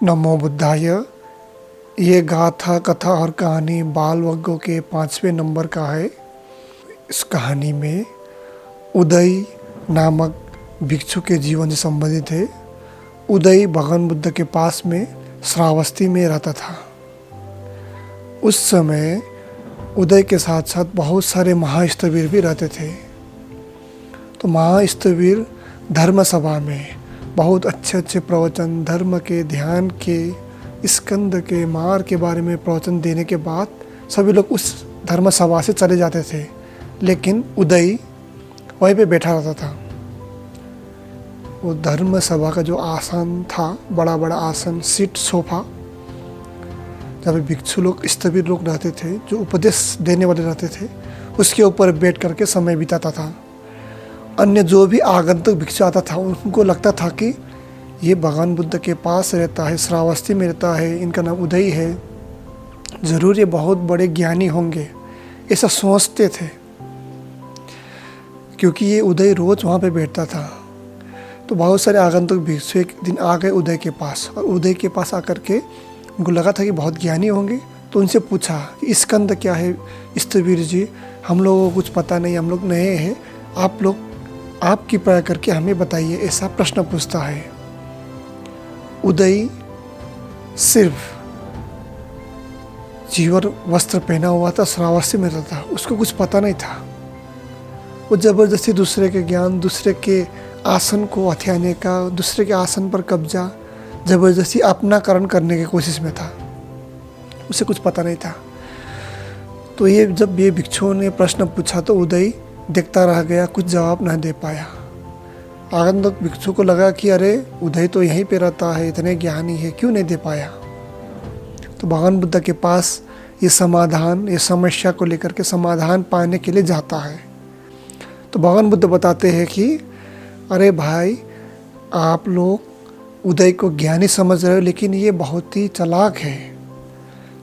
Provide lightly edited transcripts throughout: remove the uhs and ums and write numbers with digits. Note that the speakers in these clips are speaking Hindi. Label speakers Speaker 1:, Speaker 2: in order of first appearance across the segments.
Speaker 1: नमो बुद्धाय। ये गाथा कथा और कहानी बालवग्गों के 5वें नंबर का है। इस कहानी में उदय नामक भिक्षु के जीवन से संबंधित है। उदय भगवान बुद्ध के पास में श्रावस्ती में रहता था। उस समय उदय के साथ साथ बहुत सारे महास्थवीर भी रहते थे। तो महास्थवीर धर्म सभा में बहुत अच्छे अच्छे प्रवचन, धर्म के, ध्यान के, स्कंद के, मार के बारे में प्रवचन देने के बाद सभी लोग उस धर्म सभा से चले जाते थे, लेकिन उदय वहीं पे बैठा रहता था। वो धर्म सभा का जो आसन था, बड़ा बड़ा आसन, सीट, सोफा, जब भिक्षु लोग, स्थवीर लोग रहते थे, जो उपदेश देने वाले रहते थे, उसके ऊपर बैठ करके समय बिताता था। अन्य जो भी आगंतुक भिक्षु आता था, उनको लगता था कि ये भगवान बुद्ध के पास रहता है, श्रावस्ती में रहता है, इनका नाम उदय है, ज़रूर ये बहुत बड़े ज्ञानी होंगे, ऐसा सोचते थे। क्योंकि ये उदय रोज़ वहाँ पे बैठता था। तो बहुत सारे आगंतुक भिक्षु एक दिन आ गए उदय के पास, और उदय के पास आकर के उनको लगा था कि बहुत ज्ञानी होंगे। तो उनसे पूछा कि स्कंद क्या है स्थवीर जी, हम लोगों को कुछ पता नहीं, हम लोग नए हैं, आप लोग आप कृपया करके हमें बताइए, ऐसा प्रश्न पूछता है। उदय सिर्फ जीवन वस्त्र पहना हुआ था, श्रावस्ती में रहता था, उसको कुछ पता नहीं था। वो ज़बरदस्ती दूसरे के ज्ञान, दूसरे के आसन को हथियाने का, दूसरे के आसन पर कब्जा, ज़बरदस्ती अपनाकरण करने की कोशिश में था। उसे कुछ पता नहीं था। तो ये जब ये भिक्षुओं ने प्रश्न पूछा तो उदय देखता रह गया, कुछ जवाब ना दे पाया। आगंतुक भिक्षु को लगा कि अरे उदय तो यहीं पे रहता है, इतने ज्ञानी है, क्यों नहीं दे पाया। तो भगवान बुद्ध के पास ये समाधान, ये समस्या को लेकर के समाधान पाने के लिए जाता है। तो भगवान बुद्ध बताते हैं कि अरे भाई, आप लोग उदय को ज्ञानी समझ रहे हो, लेकिन ये बहुत ही चालाक है।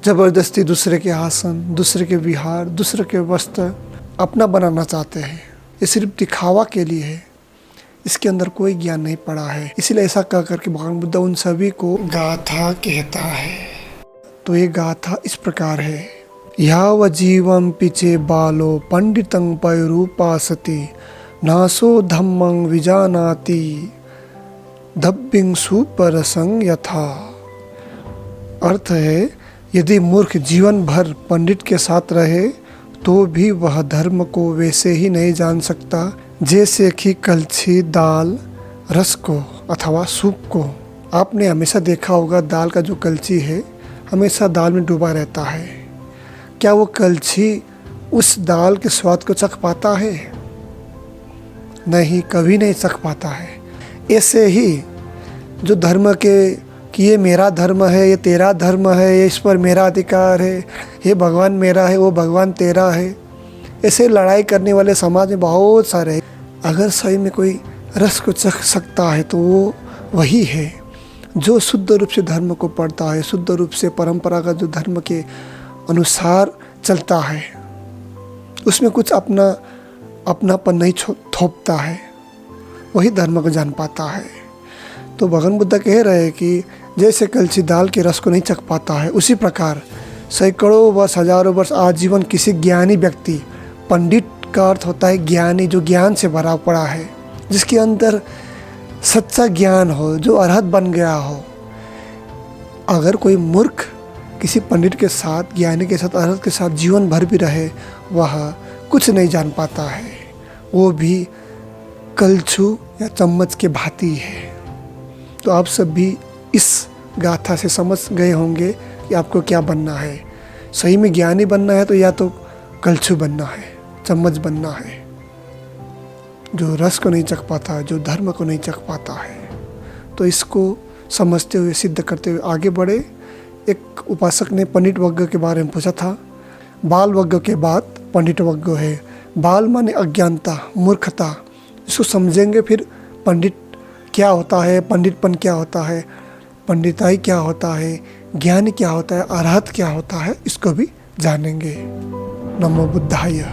Speaker 1: ज़बरदस्ती दूसरे के आसन, दूसरे के विहार, दूसरे के वस्त्र अपना बनाना चाहते हैं। ये सिर्फ दिखावा के लिए है, इसके अंदर कोई ज्ञान नहीं पड़ा है। इसीलिए ऐसा कह करके भगवान बुद्ध उन सभी को गाथा कहता है। तो ये गाथा इस प्रकार है। याव जीवं पिचे बालो पंडितं पैरूपासति नासो धम्मं विजानाति धब्बिं सुपरसं यथा। अर्थ है, यदि मूर्ख जीवन भर पंडित के साथ रहे तो भी वह धर्म को वैसे ही नहीं जान सकता जैसे कि कलछी दाल रस को अथवा सूप को। आपने हमेशा देखा होगा, दाल का जो कलछी है हमेशा दाल में डूबा रहता है। क्या वो कलछी उस दाल के स्वाद को चख पाता है? नहीं, कभी नहीं चख पाता है। ऐसे ही जो धर्म के कि ये मेरा धर्म है, ये तेरा धर्म है, ये इस पर मेरा अधिकार है, ये भगवान मेरा है, वो भगवान तेरा है, ऐसे लड़ाई करने वाले समाज में बहुत सारे हैं। अगर सही में कोई रस को चख सकता है तो वो वही है जो शुद्ध रूप से धर्म को पढ़ता है, शुद्ध रूप से परंपरागत जो धर्म के अनुसार चलता है, उसमें कुछ अपनापन नहीं थोपता है, वही धर्म को जान पाता है। तो भगवान बुद्ध कह रहे हैं कि जैसे कलछी दाल के रस को नहीं चख पाता है, उसी प्रकार सैकड़ों वर्ष, हजारों वर्ष आजीवन किसी ज्ञानी व्यक्ति, पंडित का अर्थ होता है ज्ञानी, जो ज्ञान से भरा पड़ा है, जिसके अंदर सच्चा ज्ञान हो, जो अरहत बन गया हो। अगर कोई मूर्ख किसी पंडित के साथ, ज्ञानी के साथ, अरहत के साथ जीवन भर भी रहे, वह कुछ नहीं जान पाता है, वो भी कलछू या चम्मच के भांति है। तो आप सब भी इस गाथा से समझ गए होंगे कि आपको क्या बनना है। सही में ज्ञानी बनना है तो या तो कलछू बनना है, चम्मच बनना है, जो रस को नहीं चख पाता है, जो धर्म को नहीं चख पाता है। तो इसको समझते हुए, सिद्ध करते हुए आगे बढ़े। एक उपासक ने पंडित वग्ग के बारे में पूछा था। बाल वग्ग के बाद पंडित वग्ग है। बाल माने अज्ञानता, मूर्खता। इसको समझेंगे फिर पंडित क्या होता है, पंडितपन क्या होता है, पंडिताई क्या होता है, ज्ञान क्या होता है, अरहत क्या होता है, इसको भी जानेंगे। नमो बुद्धाय।